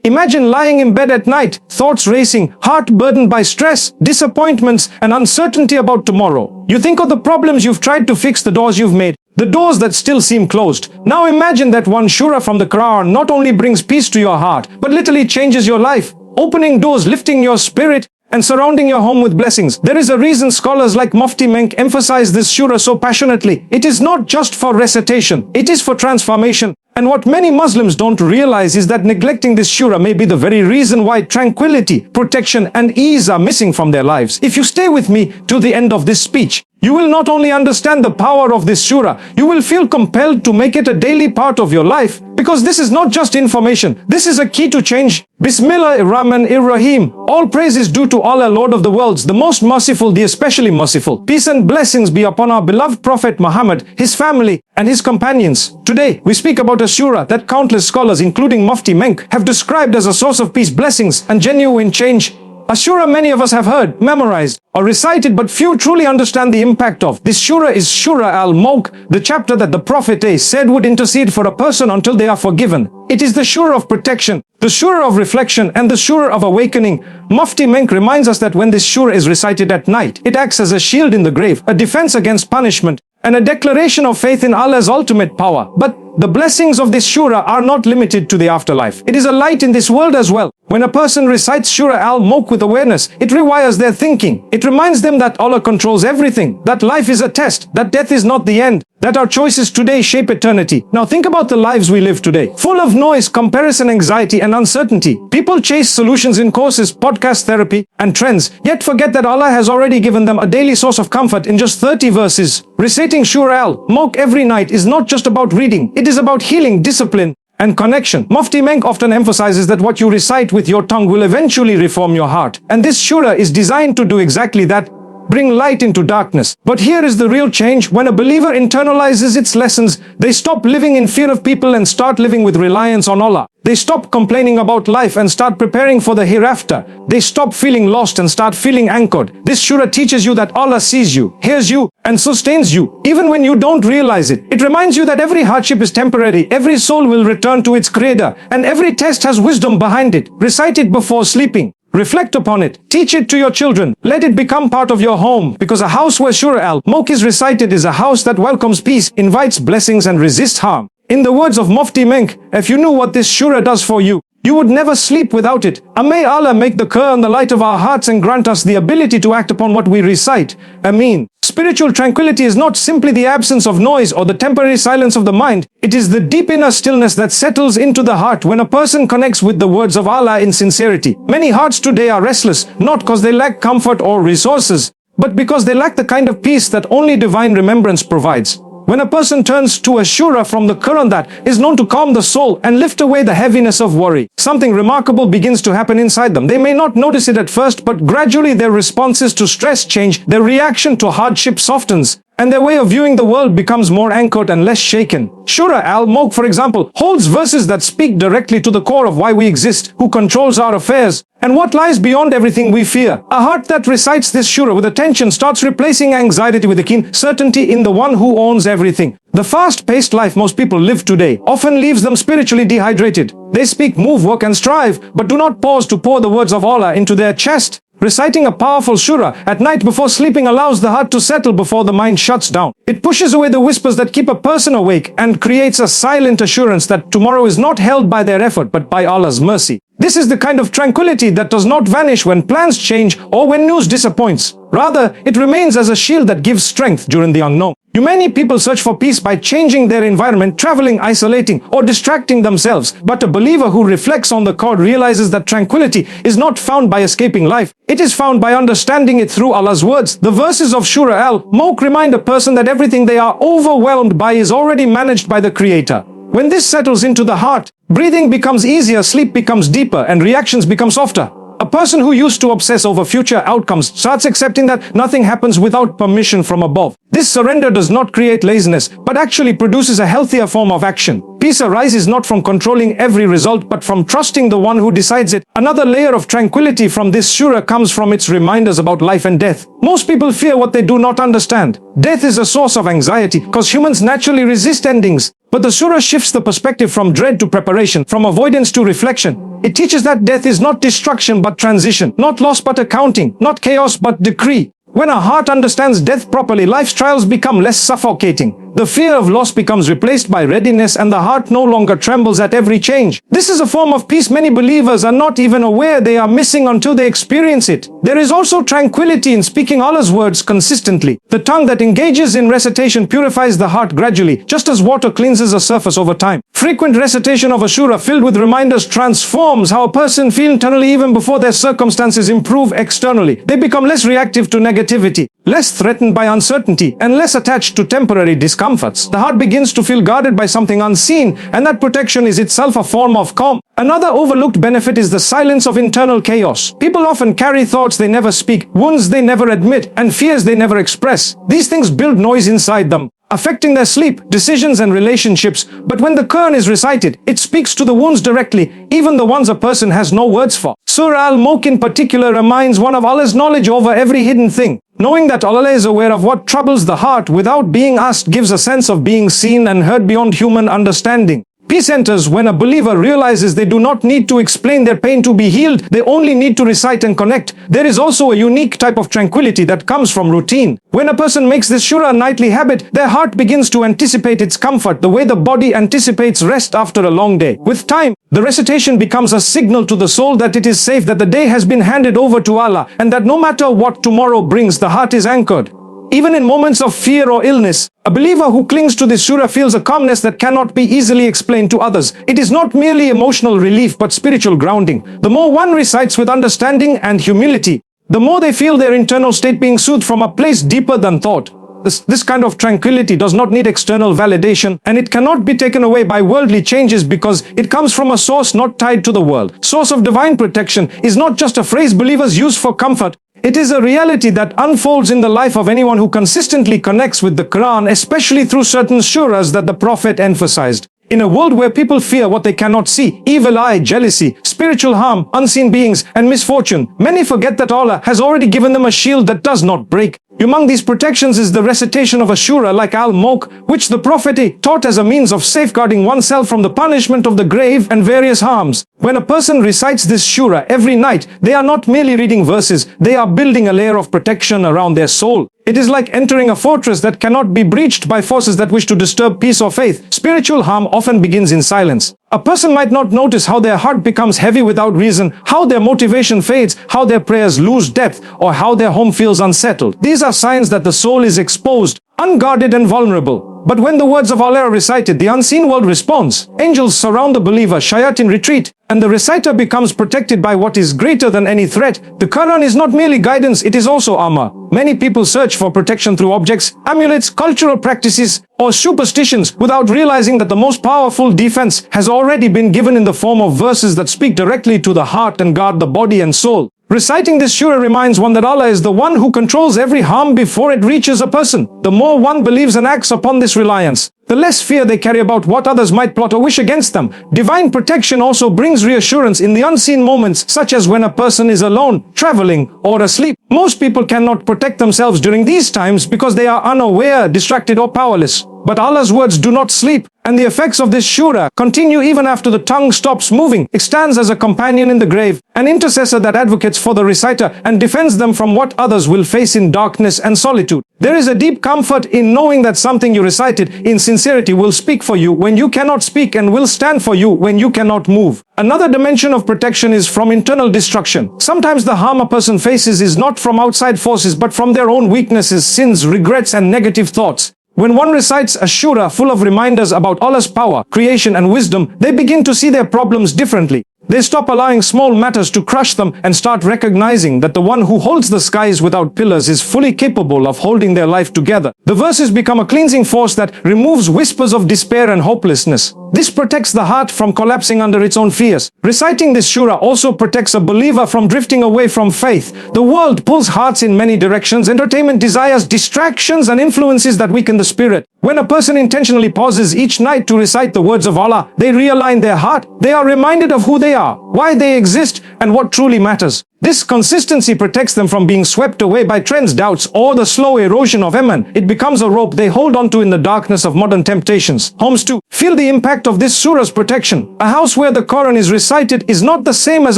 Imagine lying in bed at night, thoughts racing, heart burdened by stress, disappointments, and uncertainty about tomorrow. You think of the problems you've tried to fix, the doors you've made, the doors that still seem closed. Now imagine that one surah from the Quran not only brings peace to your heart, but literally changes your life, opening doors, lifting your spirit, and surrounding your home with blessings. There is a reason scholars like Mufti Menk emphasize this surah so passionately. It is not just for recitation, it is for transformation. And what many Muslims don't realize is that neglecting this surah may be the very reason why tranquility, protection, and ease are missing from their lives. If you stay with me to the end of this speech, you will not only understand the power of this surah, you will feel compelled to make it a daily part of your life, because this is not just information, this is a key to change. Bismillahir-Rahmanir-Rahim. All praise is due to Allah, Lord of the worlds, the most merciful, the especially merciful. Peace and blessings be upon our beloved Prophet Muhammad, his family, and his companions. Today, we speak about a surah that countless scholars, including Mufti Menk, have described as a source of peace, blessings, and genuine change. A surah many of us have heard, memorized, or recited, but few truly understand the impact of. This surah is Surah Al-Mulk, the chapter that the Prophet said would intercede for a person until they are forgiven. It is the surah of protection, the surah of reflection, and the surah of awakening. Mufti Menk reminds us that when this surah is recited at night, it acts as a shield in the grave, a defense against punishment, and a declaration of faith in Allah's ultimate power. But the blessings of this surah are not limited to the afterlife. It is a light in this world as well. When a person recites Surah Al-Mulk with awareness, it rewires their thinking. It reminds them that Allah controls everything, that life is a test, that death is not the end, that our choices today shape eternity. Now think about the lives we live today. Full of noise, comparison, anxiety, and uncertainty. People chase solutions in courses, podcast therapy, and trends, yet forget that Allah has already given them a daily source of comfort in just 30 verses. Reciting Surah Al-Mulk every night is not just about reading, it is about healing, discipline, and connection. Mufti Menk often emphasizes that what you recite with your tongue will eventually reform your heart. And this surah is designed to do exactly that, bring light into darkness. But here is the real change. When a believer internalizes its lessons, they stop living in fear of people and start living with reliance on Allah. They stop complaining about life and start preparing for the hereafter. They stop feeling lost and start feeling anchored. This surah teaches you that Allah sees you, hears you, and sustains you, even when you don't realize it. It reminds you that every hardship is temporary, every soul will return to its creator, and every test has wisdom behind it. Recite it before sleeping. Reflect upon it. Teach it to your children. Let it become part of your home, because a house where Surah Al-Mulk is recited is a house that welcomes peace, invites blessings, and resists harm. In the words of Mufti Menk, if you knew what this surah does for you, you would never sleep without it. And may Allah make the Quran the light of our hearts and grant us the ability to act upon what we recite. Ameen. Spiritual tranquility is not simply the absence of noise or the temporary silence of the mind. It is the deep inner stillness that settles into the heart when a person connects with the words of Allah in sincerity. Many hearts today are restless, not because they lack comfort or resources, but because they lack the kind of peace that only divine remembrance provides. When a person turns to a surah from the Quran that is known to calm the soul and lift away the heaviness of worry, something remarkable begins to happen inside them. They may not notice it at first, but gradually their responses to stress change, their reaction to hardship softens, and their way of viewing the world becomes more anchored and less shaken. Surah Al-Mulk, for example, holds verses that speak directly to the core of why we exist, who controls our affairs, and what lies beyond everything we fear. A heart that recites this surah with attention starts replacing anxiety with a keen certainty in the one who owns everything. The fast-paced life most people live today often leaves them spiritually dehydrated. They speak, move, work, and strive, but do not pause to pour the words of Allah into their chest. Reciting a powerful surah at night before sleeping allows the heart to settle before the mind shuts down. It pushes away the whispers that keep a person awake and creates a silent assurance that tomorrow is not held by their effort but by Allah's mercy. This is the kind of tranquility that does not vanish when plans change or when news disappoints. Rather, it remains as a shield that gives strength during the unknown. Many people search for peace by changing their environment, traveling, isolating, or distracting themselves. But a believer who reflects on the Quran realizes that tranquility is not found by escaping life. It is found by understanding it through Allah's words. The verses of Surah Al-Mulk remind a person that everything they are overwhelmed by is already managed by the Creator. When this settles into the heart, breathing becomes easier, sleep becomes deeper, and reactions become softer. A person who used to obsess over future outcomes starts accepting that nothing happens without permission from above. This surrender does not create laziness, but actually produces a healthier form of action. Peace arises not from controlling every result, but from trusting the one who decides it. Another layer of tranquility from this surah comes from its reminders about life and death. Most people fear what they do not understand. Death is a source of anxiety because humans naturally resist endings. But the surah shifts the perspective from dread to preparation, from avoidance to reflection. It teaches that death is not destruction but transition, not loss but accounting, not chaos but decree. When a heart understands death properly, life's trials become less suffocating. The fear of loss becomes replaced by readiness, and the heart no longer trembles at every change. This is a form of peace many believers are not even aware they are missing until they experience it. There is also tranquility in speaking Allah's words consistently. The tongue that engages in recitation purifies the heart gradually, just as water cleanses a surface over time. Frequent recitation of a surah filled with reminders transforms how a person feels internally even before their circumstances improve externally. They become less reactive to negativity, less threatened by uncertainty, and less attached to temporary discomforts. The heart begins to feel guarded by something unseen, and that protection is itself a form of calm. Another overlooked benefit is the silence of internal chaos. People often carry thoughts they never speak, wounds they never admit, and fears they never express. These things build noise inside them, affecting their sleep, decisions, and relationships. But when the Quran is recited, it speaks to the wounds directly, even the ones a person has no words for. Surah Al-Mulk in particular reminds one of Allah's knowledge over every hidden thing. Knowing that Allah is aware of what troubles the heart without being asked gives a sense of being seen and heard beyond human understanding. Peace enters when a believer realizes they do not need to explain their pain to be healed, they only need to recite and connect. There is also a unique type of tranquility that comes from routine. When a person makes this surah a nightly habit, their heart begins to anticipate its comfort the way the body anticipates rest after a long day. With time, the recitation becomes a signal to the soul that it is safe, that the day has been handed over to Allah, and that no matter what tomorrow brings, the heart is anchored. Even in moments of fear or illness, a believer who clings to this surah feels a calmness that cannot be easily explained to others. It is not merely emotional relief but spiritual grounding. The more one recites with understanding and humility, the more they feel their internal state being soothed from a place deeper than thought. This kind of tranquility does not need external validation, and it cannot be taken away by worldly changes because it comes from a source not tied to the world. Source of divine protection is not just a phrase believers use for comfort. It is a reality that unfolds in the life of anyone who consistently connects with the Quran, especially through certain surahs that the Prophet emphasized. In a world where people fear what they cannot see, evil eye, jealousy, spiritual harm, unseen beings, and misfortune, many forget that Allah has already given them a shield that does not break. Among these protections is the recitation of a surah like Al-Mulk, which the Prophet taught as a means of safeguarding oneself from the punishment of the grave and various harms. When a person recites this surah every night, they are not merely reading verses, they are building a layer of protection around their soul. It is like entering a fortress that cannot be breached by forces that wish to disturb peace or faith. Spiritual harm often begins in silence. A person might not notice how their heart becomes heavy without reason, how their motivation fades, how their prayers lose depth, or how their home feels unsettled. These are signs that the soul is exposed, unguarded, and vulnerable. But when the words of Allah are recited, the unseen world responds. Angels surround the believer, shayatin retreat, and the reciter becomes protected by what is greater than any threat. The Quran is not merely guidance, it is also armor. Many people search for protection through objects, amulets, cultural practices, or superstitions without realizing that the most powerful defense has already been given in the form of verses that speak directly to the heart and guard the body and soul. Reciting this surah reminds one that Allah is the one who controls every harm before it reaches a person. The more one believes and acts upon this reliance, the less fear they carry about what others might plot or wish against them. Divine protection also brings reassurance in the unseen moments, such as when a person is alone, traveling, or asleep. Most people cannot protect themselves during these times because they are unaware, distracted, or powerless. But Allah's words do not sleep, and the effects of this surah continue even after the tongue stops moving. It stands as a companion in the grave, an intercessor that advocates for the reciter and defends them from what others will face in darkness and solitude. There is a deep comfort in knowing that something you recited in sincerity will speak for you when you cannot speak and will stand for you when you cannot move. Another dimension of protection is from internal destruction. Sometimes the harm a person faces is not from outside forces but from their own weaknesses, sins, regrets, and negative thoughts. When one recites a surah full of reminders about Allah's power, creation, and wisdom, they begin to see their problems differently. They stop allowing small matters to crush them and start recognizing that the one who holds the skies without pillars is fully capable of holding their life together. The verses become a cleansing force that removes whispers of despair and hopelessness. This protects the heart from collapsing under its own fears. Reciting this surah also protects a believer from drifting away from faith. The world pulls hearts in many directions. Entertainment, desires, distractions, and influences that weaken the spirit. When a person intentionally pauses each night to recite the words of Allah, they realign their heart. They are reminded of who they are, why they exist, and what truly matters. This consistency protects them from being swept away by trends, doubts, or the slow erosion of Iman. It becomes a rope they hold onto in the darkness of modern temptations. Homes too feel the impact of this surah's protection. A house where the Quran is recited is not the same as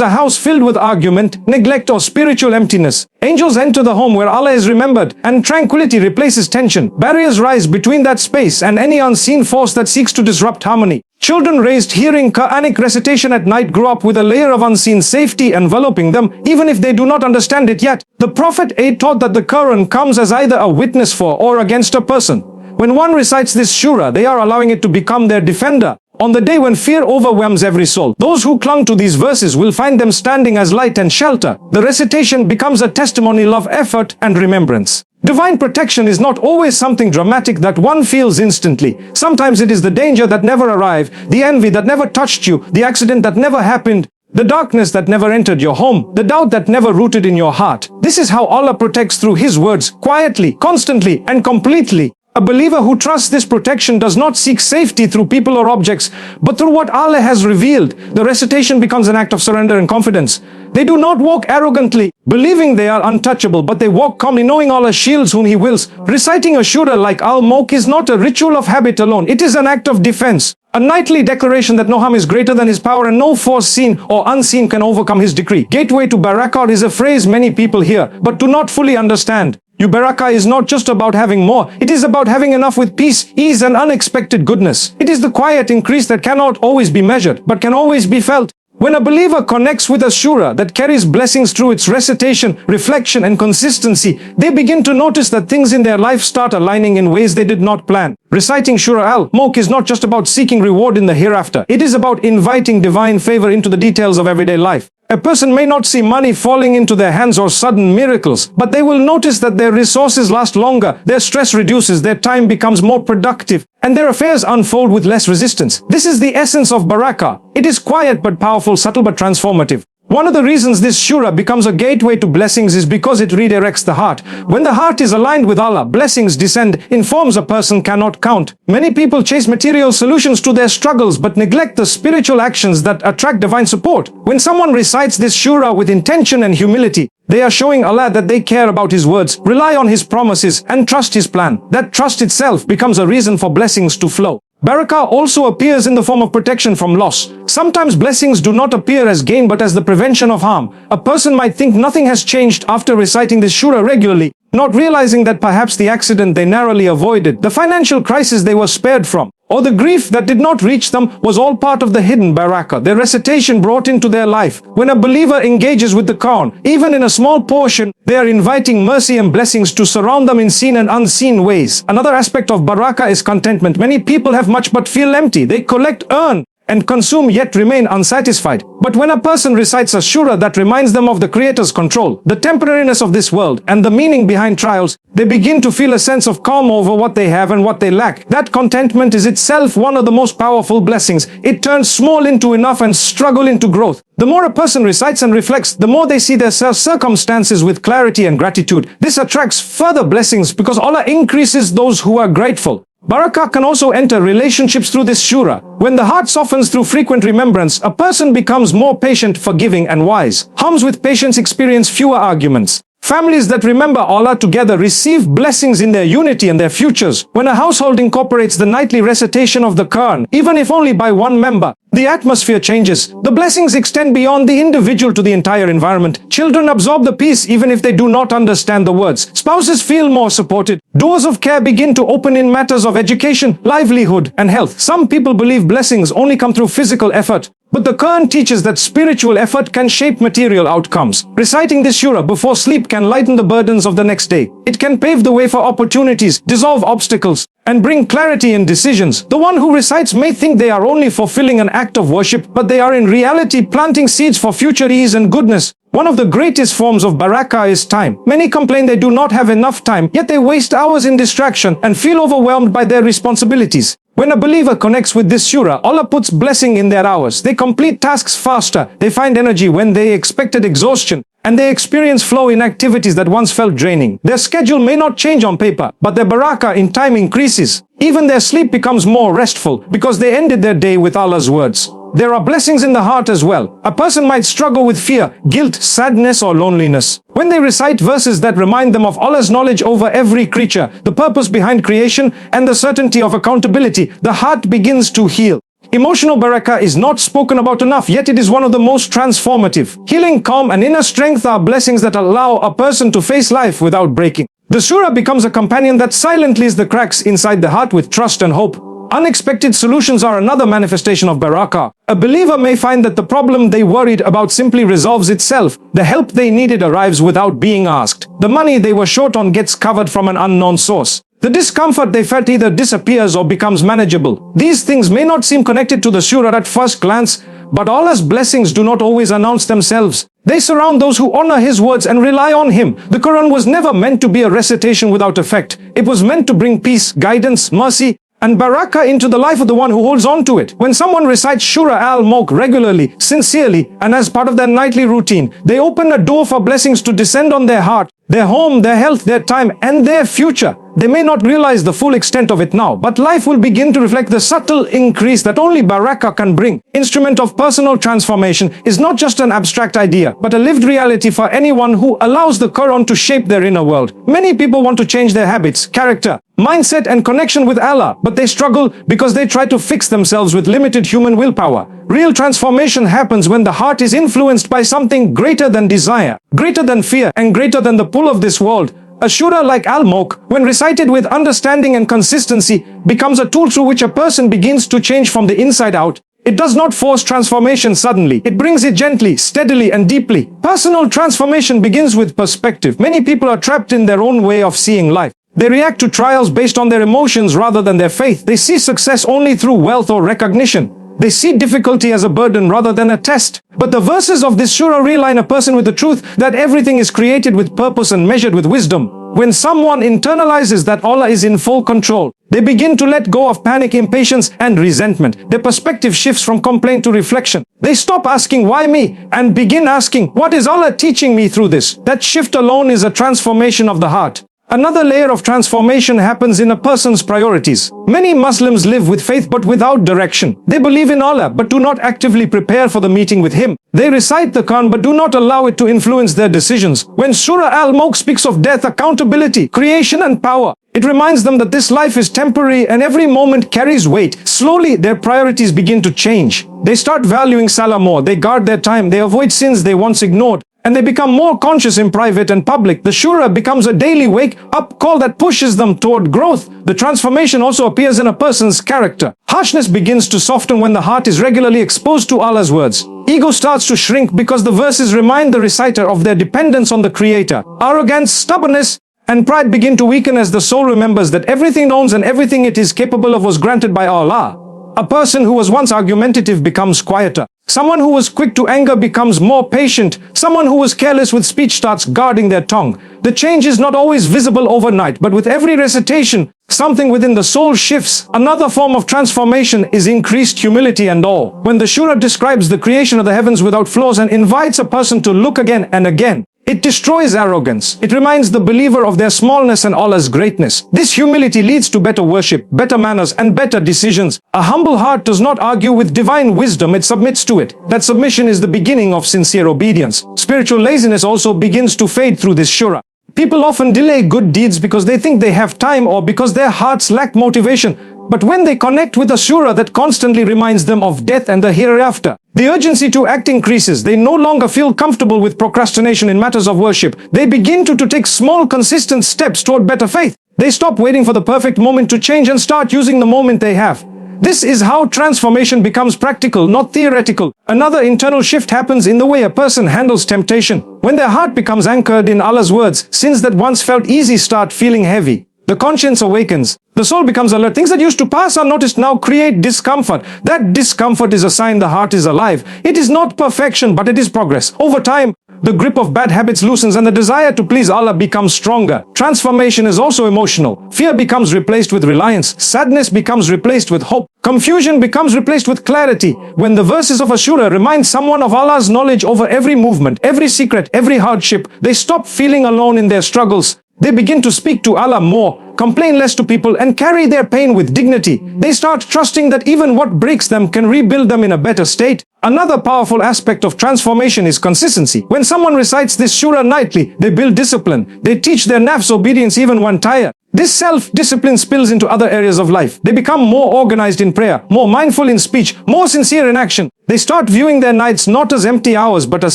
a house filled with argument, neglect, or spiritual emptiness. Angels enter the home where Allah is remembered, and tranquility replaces tension. Barriers rise between that space and any unseen force that seeks to disrupt harmony. Children raised hearing Quranic recitation at night grow up with a layer of unseen safety enveloping them, even if they do not understand it yet. The Prophet taught that the Quran comes as either a witness for or against a person. When one recites this surah, they are allowing it to become their defender. On the day when fear overwhelms every soul, those who clung to these verses will find them standing as light and shelter. The recitation becomes a testimony of effort and remembrance. Divine protection is not always something dramatic that one feels instantly. Sometimes it is the danger that never arrived, the envy that never touched you, the accident that never happened, the darkness that never entered your home, the doubt that never rooted in your heart. This is how Allah protects through His words, quietly, constantly, and completely. A believer who trusts this protection does not seek safety through people or objects, but through what Allah has revealed. The recitation becomes an act of surrender and confidence. They do not walk arrogantly, believing they are untouchable, but they walk calmly, knowing Allah shields whom He wills. Reciting a surah like Al-Mulk is not a ritual of habit alone. It is an act of defense. A nightly declaration that no harm is greater than His power and no force seen or unseen can overcome His decree. Gateway to Barakah is a phrase many people hear, but do not fully understand. Barakah is not just about having more, it is about having enough with peace, ease, and unexpected goodness. It is the quiet increase that cannot always be measured, but can always be felt. When a believer connects with a surah that carries blessings through its recitation, reflection, and consistency, they begin to notice that things in their life start aligning in ways they did not plan. Reciting Surah Al-Mulk is not just about seeking reward in the hereafter. It is about inviting divine favor into the details of everyday life. A person may not see money falling into their hands or sudden miracles, but they will notice that their resources last longer, their stress reduces, their time becomes more productive, and their affairs unfold with less resistance. This is the essence of Barakah. It is quiet but powerful, subtle but transformative. One of the reasons this surah becomes a gateway to blessings is because it redirects the heart. When the heart is aligned with Allah, blessings descend in forms a person cannot count. Many people chase material solutions to their struggles but neglect the spiritual actions that attract divine support. When someone recites this surah with intention and humility, they are showing Allah that they care about His words, rely on His promises, and trust His plan. That trust itself becomes a reason for blessings to flow. Barakah also appears in the form of protection from loss. Sometimes blessings do not appear as gain but as the prevention of harm. A person might think nothing has changed after reciting this surah regularly, not realizing that perhaps the accident they narrowly avoided, the financial crisis they were spared from, or the grief that did not reach them was all part of the hidden barakah their recitation brought into their life. When a believer engages with the Quran, even in a small portion, they are inviting mercy and blessings to surround them in seen and unseen ways. Another aspect of barakah is contentment. Many people have much but feel empty. They collect, earn, and consume yet remain unsatisfied. But when a person recites a surah that reminds them of the Creator's control, the temporariness of this world, and the meaning behind trials, they begin to feel a sense of calm over what they have and what they lack. That contentment is itself one of the most powerful blessings. It turns small into enough and struggle into growth. The more a person recites and reflects, the more they see their circumstances with clarity and gratitude. This attracts further blessings because Allah increases those who are grateful. Barakah can also enter relationships through this surah. When the heart softens through frequent remembrance, a person becomes more patient, forgiving, and wise. Homes with patience experience fewer arguments. Families that remember Allah together receive blessings in their unity and their futures. When a household incorporates the nightly recitation of the Quran, even if only by one member, the atmosphere changes. The blessings extend beyond the individual to the entire environment. Children absorb the peace even if they do not understand the words. Spouses feel more supported. Doors of care begin to open in matters of education, livelihood, and health. Some people believe blessings only come through physical effort, but the Quran teaches that spiritual effort can shape material outcomes. Reciting this surah before sleep can lighten the burdens of the next day. It can pave the way for opportunities, dissolve obstacles, and bring clarity in decisions. The one who recites may think they are only fulfilling an act of worship, but they are in reality planting seeds for future ease and goodness. One of the greatest forms of barakah is time. Many complain they do not have enough time, yet they waste hours in distraction and feel overwhelmed by their responsibilities. When a believer connects with this surah, Allah puts blessing in their hours. They complete tasks faster, they find energy when they expected exhaustion, and they experience flow in activities that once felt draining. Their schedule may not change on paper, but their barakah in time increases. Even their sleep becomes more restful because they ended their day with Allah's words. There are blessings in the heart as well. A person might struggle with fear, guilt, sadness, or loneliness. When they recite verses that remind them of Allah's knowledge over every creature, the purpose behind creation, and the certainty of accountability, the heart begins to heal. Emotional barakah is not spoken about enough, yet it is one of the most transformative. Healing, calm, and inner strength are blessings that allow a person to face life without breaking. The surah becomes a companion that silently leaves the cracks inside the heart with trust and hope. Unexpected solutions are another manifestation of barakah. A believer may find that the problem they worried about simply resolves itself. The help they needed arrives without being asked. The money they were short on gets covered from an unknown source. The discomfort they felt either disappears or becomes manageable. These things may not seem connected to the surah at first glance, but Allah's blessings do not always announce themselves. They surround those who honor His words and rely on Him. The Quran was never meant to be a recitation without effect. It was meant to bring peace, guidance, mercy, and barakah into the life of the one who holds on to it. When someone recites Surah Al-Mulk regularly, sincerely, and as part of their nightly routine, they open a door for blessings to descend on their heart, their home, their health, their time, and their future. They may not realize the full extent of it now, but life will begin to reflect the subtle increase that only barakah can bring. Instrument of personal transformation is not just an abstract idea, but a lived reality for anyone who allows the Quran to shape their inner world. Many people want to change their habits, character, mindset, and connection with Allah, but they struggle because they try to fix themselves with limited human willpower. Real transformation happens when the heart is influenced by something greater than desire, greater than fear, and greater than the pull of this world. A surah like Al-Mulk, when recited with understanding and consistency, becomes a tool through which a person begins to change from the inside out. It does not force transformation suddenly. It brings it gently, steadily, and deeply. Personal transformation begins with perspective. Many people are trapped in their own way of seeing life. They react to trials based on their emotions rather than their faith. They see success only through wealth or recognition. They see difficulty as a burden rather than a test. But the verses of this surah realign a person with the truth that everything is created with purpose and measured with wisdom. When someone internalizes that Allah is in full control, they begin to let go of panic, impatience, and resentment. Their perspective shifts from complaint to reflection. They stop asking, "Why me?" and begin asking, "What is Allah teaching me through this?" That shift alone is a transformation of the heart. Another layer of transformation happens in a person's priorities. Many Muslims live with faith but without direction. They believe in Allah but do not actively prepare for the meeting with Him. They recite the Quran but do not allow it to influence their decisions. When Surah Al-Mulk speaks of death, accountability, creation, and power, it reminds them that this life is temporary and every moment carries weight. Slowly, their priorities begin to change. They start valuing salah more. They guard their time. They avoid sins they once ignored. And they become more conscious in private and public. The surah becomes a daily wake-up call that pushes them toward growth. The transformation also appears in a person's character. Harshness begins to soften when the heart is regularly exposed to Allah's words. Ego starts to shrink because the verses remind the reciter of their dependence on the Creator. Arrogance, stubbornness, and pride begin to weaken as the soul remembers that everything it owns and everything it is capable of was granted by Allah. A person who was once argumentative becomes quieter. Someone who was quick to anger becomes more patient. Someone who was careless with speech starts guarding their tongue. The change is not always visible overnight, but with every recitation, something within the soul shifts. Another form of transformation is increased humility and awe. When the surah describes the creation of the heavens without flaws and invites a person to look again and again, it destroys arrogance. It reminds the believer of their smallness and Allah's greatness. This humility leads to better worship, better manners, and better decisions. A humble heart does not argue with divine wisdom, it submits to it. That submission is the beginning of sincere obedience. Spiritual laziness also begins to fade through this surah. People often delay good deeds because they think they have time or because their hearts lack motivation. But when they connect with a surah that constantly reminds them of death and the hereafter, the urgency to act increases. They no longer feel comfortable with procrastination in matters of worship. They begin to take small, consistent steps toward better faith. They stop waiting for the perfect moment to change and start using the moment they have. This is how transformation becomes practical, not theoretical. Another internal shift happens in the way a person handles temptation. When their heart becomes anchored in Allah's words, sins that once felt easy start feeling heavy. The conscience awakens. The soul becomes alert. Things that used to pass unnoticed now create discomfort. That discomfort is a sign the heart is alive. It is not perfection, but it is progress. Over time, the grip of bad habits loosens and the desire to please Allah becomes stronger. Transformation is also emotional. Fear becomes replaced with reliance. Sadness becomes replaced with hope. Confusion becomes replaced with clarity. When the verses of a surah remind someone of Allah's knowledge over every movement, every secret, every hardship, they stop feeling alone in their struggles. They begin to speak to Allah more, complain less to people, and carry their pain with dignity. They start trusting that even what breaks them can rebuild them in a better state. Another powerful aspect of transformation is consistency. When someone recites this surah nightly, they build discipline. They teach their nafs obedience even when tired. This self-discipline spills into other areas of life. They become more organized in prayer, more mindful in speech, more sincere in action. They start viewing their nights not as empty hours but as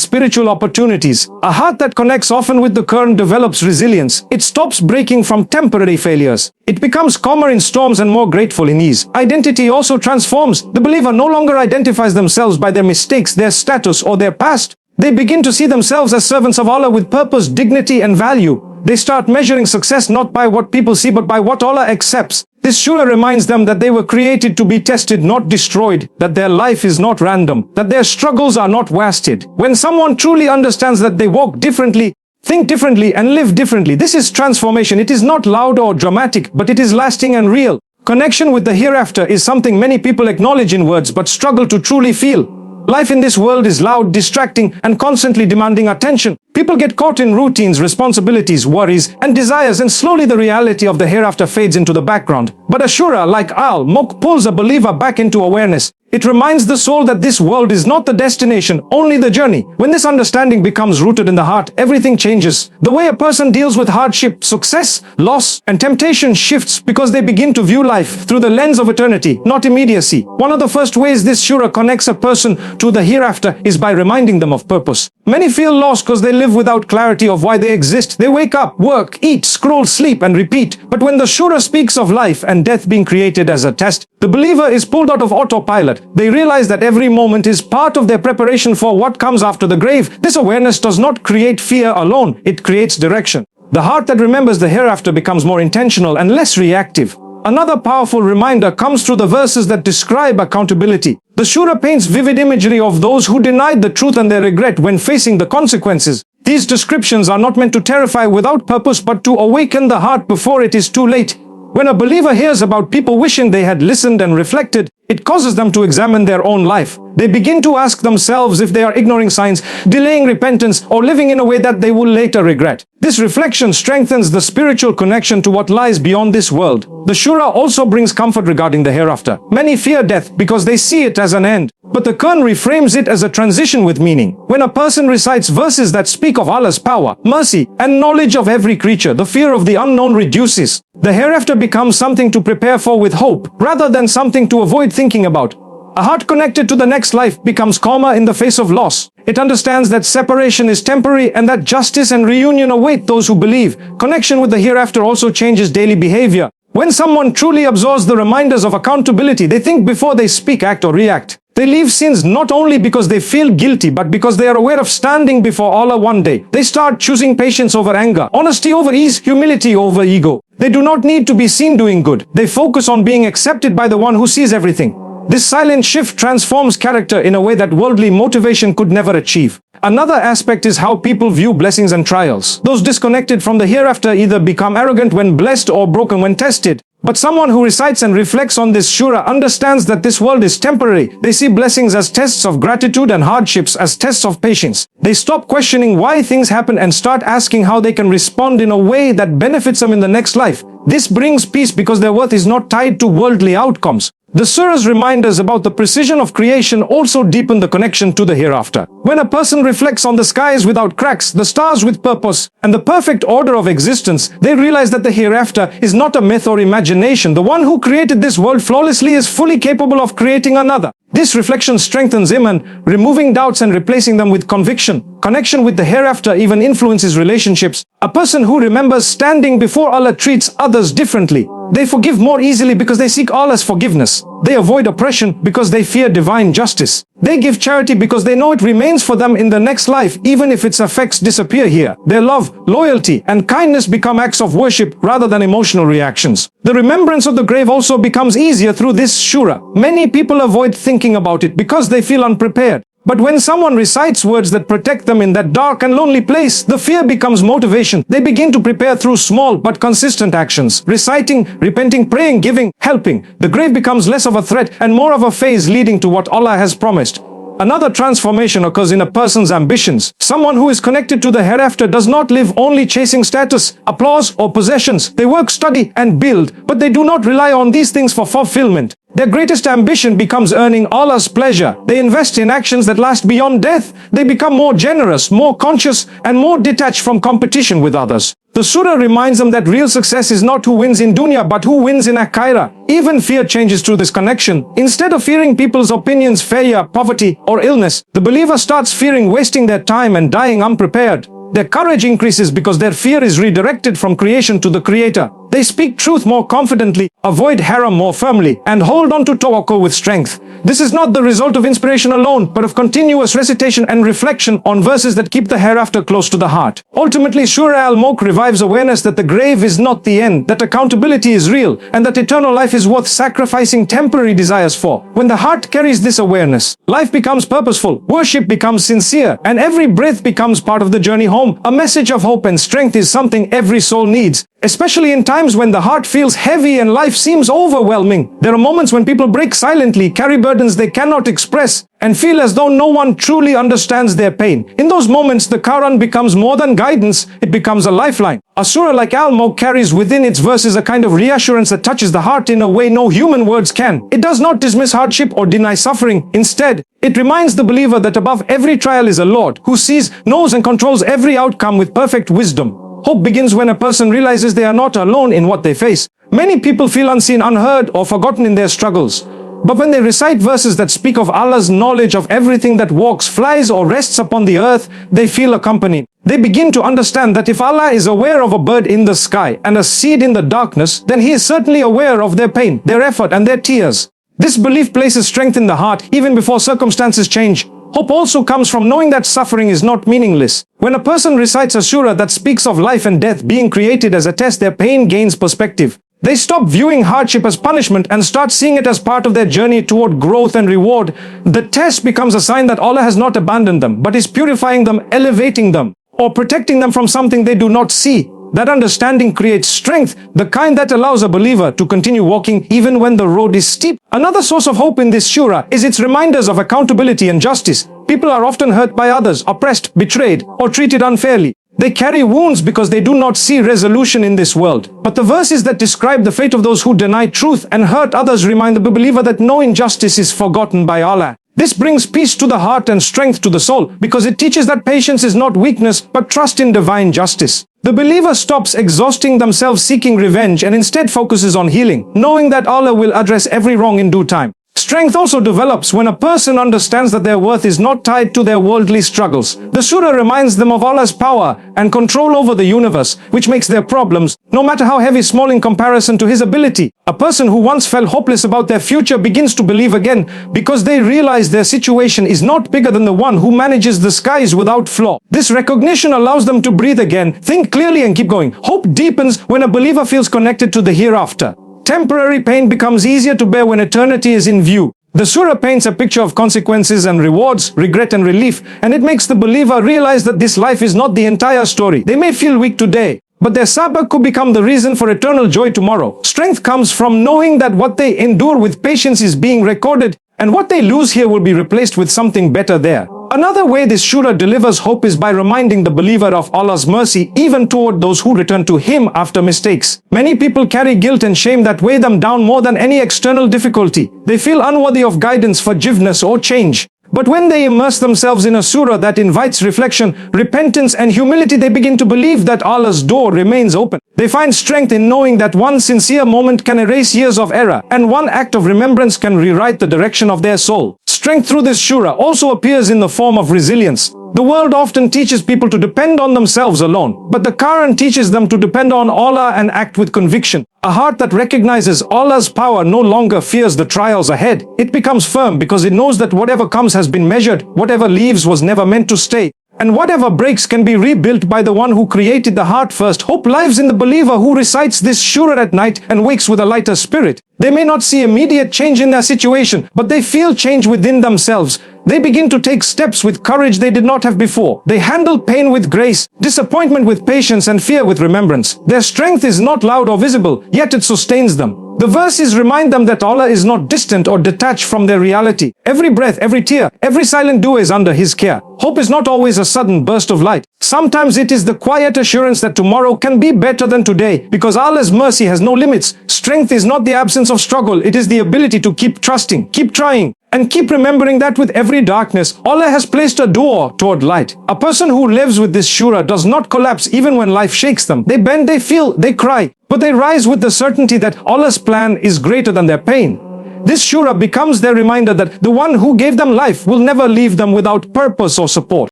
spiritual opportunities. A heart that connects often with the current develops resilience. It stops breaking from temporary failures. It becomes calmer in storms and more grateful in ease. Identity also transforms. The believer no longer identifies themselves by their mistakes, their status, or their past. They begin to see themselves as servants of Allah with purpose, dignity, and value. They start measuring success not by what people see but by what Allah accepts. This surah reminds them that they were created to be tested, not destroyed, that their life is not random, that their struggles are not wasted. When someone truly understands that they walk differently, think differently, and live differently, this is transformation. It is not loud or dramatic, but it is lasting and real. Connection with the hereafter is something many people acknowledge in words but struggle to truly feel. Life in this world is loud, distracting, and constantly demanding attention. People get caught in routines, responsibilities, worries, and desires, and slowly the reality of the hereafter fades into the background. But a surah like Al-Mulk pulls a believer back into awareness. It reminds the soul that this world is not the destination, only the journey. When this understanding becomes rooted in the heart, everything changes. The way a person deals with hardship, success, loss, and temptation shifts because they begin to view life through the lens of eternity, not immediacy. One of the first ways this surah connects a person to the hereafter is by reminding them of purpose. Many feel lost because they live without clarity of why they exist. They wake up, work, eat, scroll, sleep, and repeat. But when the surah speaks of life and death being created as a test, the believer is pulled out of autopilot. They realize that every moment is part of their preparation for what comes after the grave. This awareness does not create fear alone, it creates direction. The heart that remembers the hereafter becomes more intentional and less reactive. Another powerful reminder comes through the verses that describe accountability. The surah paints vivid imagery of those who denied the truth and their regret when facing the consequences. These descriptions are not meant to terrify without purpose but to awaken the heart before it is too late. When a believer hears about people wishing they had listened and reflected, it causes them to examine their own life. They begin to ask themselves if they are ignoring signs, delaying repentance, or living in a way that they will later regret. This reflection strengthens the spiritual connection to what lies beyond this world. The surah also brings comfort regarding the hereafter. Many fear death because they see it as an end, but the Quran reframes it as a transition with meaning. When a person recites verses that speak of Allah's power, mercy, and knowledge of every creature, the fear of the unknown reduces. The hereafter becomes something to prepare for with hope, rather than something to avoid thinking about. A heart connected to the next life becomes calmer in the face of loss. It understands that separation is temporary and that justice and reunion await those who believe. Connection with the hereafter also changes daily behavior. When someone truly absorbs the reminders of accountability, they think before they speak, act, or react. They leave sins not only because they feel guilty, but because they are aware of standing before Allah one day. They start choosing patience over anger, honesty over ease, humility over ego. They do not need to be seen doing good. They focus on being accepted by the one who sees everything. This silent shift transforms character in a way that worldly motivation could never achieve. Another aspect is how people view blessings and trials. Those disconnected from the hereafter either become arrogant when blessed or broken when tested. But someone who recites and reflects on this surah understands that this world is temporary. They see blessings as tests of gratitude and hardships as tests of patience. They stop questioning why things happen and start asking how they can respond in a way that benefits them in the next life. This brings peace because their worth is not tied to worldly outcomes. The surah's reminders about the precision of creation also deepen the connection to the hereafter. When a person reflects on the skies without cracks, the stars with purpose, and the perfect order of existence, they realize that the hereafter is not a myth or imagination. The one who created this world flawlessly is fully capable of creating another. This reflection strengthens Iman, removing doubts and replacing them with conviction. Connection with the hereafter even influences relationships. A person who remembers standing before Allah treats others differently. They forgive more easily because they seek Allah's forgiveness. They avoid oppression because they fear divine justice. They give charity because they know it remains for them in the next life, even if its effects disappear here. Their love, loyalty, and kindness become acts of worship rather than emotional reactions. The remembrance of the grave also becomes easier through this surah. Many people avoid thinking about it because they feel unprepared. But when someone recites words that protect them in that dark and lonely place, the fear becomes motivation. They begin to prepare through small but consistent actions. Reciting, repenting, praying, giving, helping. The grave becomes less of a threat and more of a phase leading to what Allah has promised. Another transformation occurs in a person's ambitions. Someone who is connected to the hereafter does not live only chasing status, applause, or possessions. They work, study, and build, but they do not rely on these things for fulfillment. Their greatest ambition becomes earning Allah's pleasure. They invest in actions that last beyond death. They become more generous, more conscious, and more detached from competition with others. The surah reminds them that real success is not who wins in dunya, but who wins in akhirah. Even fear changes through this connection. Instead of fearing people's opinions, failure, poverty, or illness, the believer starts fearing wasting their time and dying unprepared. Their courage increases because their fear is redirected from creation to the Creator. They speak truth more confidently, avoid haram more firmly, and hold on to tawakkul with strength. This is not the result of inspiration alone, but of continuous recitation and reflection on verses that keep the hereafter close to the heart. Ultimately, Surah Al-Mulk revives awareness that the grave is not the end, that accountability is real, and that eternal life is worth sacrificing temporary desires for. When the heart carries this awareness, life becomes purposeful, worship becomes sincere, and every breath becomes part of the journey home. A message of hope and strength is something every soul needs, especially in times when the heart feels heavy and life seems overwhelming. There are moments when people break silently, carry burdens they cannot express, and feel as though no one truly understands their pain. In those moments, the Quran becomes more than guidance, it becomes a lifeline. A surah like Al-Mulk carries within its verses a kind of reassurance that touches the heart in a way no human words can. It does not dismiss hardship or deny suffering. Instead, it reminds the believer that above every trial is a Lord who sees, knows, and controls every outcome with perfect wisdom. Hope begins when a person realizes they are not alone in what they face. Many people feel unseen, unheard, or forgotten in their struggles. But when they recite verses that speak of Allah's knowledge of everything that walks, flies, or rests upon the earth, they feel accompanied. They begin to understand that if Allah is aware of a bird in the sky and a seed in the darkness, then He is certainly aware of their pain, their effort, and their tears. This belief places strength in the heart even before circumstances change. Hope also comes from knowing that suffering is not meaningless. When a person recites a surah that speaks of life and death being created as a test, their pain gains perspective. They stop viewing hardship as punishment and start seeing it as part of their journey toward growth and reward. The test becomes a sign that Allah has not abandoned them, but is purifying them, elevating them, or protecting them from something they do not see. That understanding creates strength, the kind that allows a believer to continue walking even when the road is steep. Another source of hope in this surah is its reminders of accountability and justice. People are often hurt by others, oppressed, betrayed, or treated unfairly. They carry wounds because they do not see resolution in this world. But the verses that describe the fate of those who deny truth and hurt others remind the believer that no injustice is forgotten by Allah. This brings peace to the heart and strength to the soul because it teaches that patience is not weakness but trust in divine justice. The believer stops exhausting themselves seeking revenge and instead focuses on healing, knowing that Allah will address every wrong in due time. Strength also develops when a person understands that their worth is not tied to their worldly struggles. The surah reminds them of Allah's power and control over the universe, which makes their problems, no matter how heavy, small in comparison to His ability. A person who once felt hopeless about their future begins to believe again because they realize their situation is not bigger than the one who manages the skies without flaw. This recognition allows them to breathe again, think clearly, and keep going. Hope deepens when a believer feels connected to the hereafter. Temporary pain becomes easier to bear when eternity is in view. The surah paints a picture of consequences and rewards, regret and relief, and it makes the believer realize that this life is not the entire story. They may feel weak today, but their sabr could become the reason for eternal joy tomorrow. Strength comes from knowing that what they endure with patience is being recorded, and what they lose here will be replaced with something better there. Another way this surah delivers hope is by reminding the believer of Allah's mercy even toward those who return to Him after mistakes. Many people carry guilt and shame that weigh them down more than any external difficulty. They feel unworthy of guidance, forgiveness, or change. But when they immerse themselves in a surah that invites reflection, repentance, and humility, they begin to believe that Allah's door remains open. They find strength in knowing that one sincere moment can erase years of error, and one act of remembrance can rewrite the direction of their soul. Strength through this surah also appears in the form of resilience. The world often teaches people to depend on themselves alone, but the Quran teaches them to depend on Allah and act with conviction. A heart that recognizes Allah's power no longer fears the trials ahead. It becomes firm because it knows that whatever comes has been measured, whatever leaves was never meant to stay, and whatever breaks can be rebuilt by the one who created the heart first. Hope lives in the believer who recites this surah at night and wakes with a lighter spirit. They may not see immediate change in their situation, but they feel change within themselves. They begin to take steps with courage they did not have before. They handle pain with grace, disappointment with patience, and fear with remembrance. Their strength is not loud or visible, yet it sustains them. The verses remind them that Allah is not distant or detached from their reality. Every breath, every tear, every silent dua is under His care. Hope is not always a sudden burst of light. Sometimes it is the quiet assurance that tomorrow can be better than today, because Allah's mercy has no limits. Strength is not the absence of struggle, it is the ability to keep trusting, keep trying, and keep remembering that with every darkness, Allah has placed a door toward light. A person who lives with this shura does not collapse even when life shakes them. They bend, they feel, they cry, but they rise with the certainty that Allah's plan is greater than their pain. This shura becomes their reminder that the one who gave them life will never leave them without purpose or support.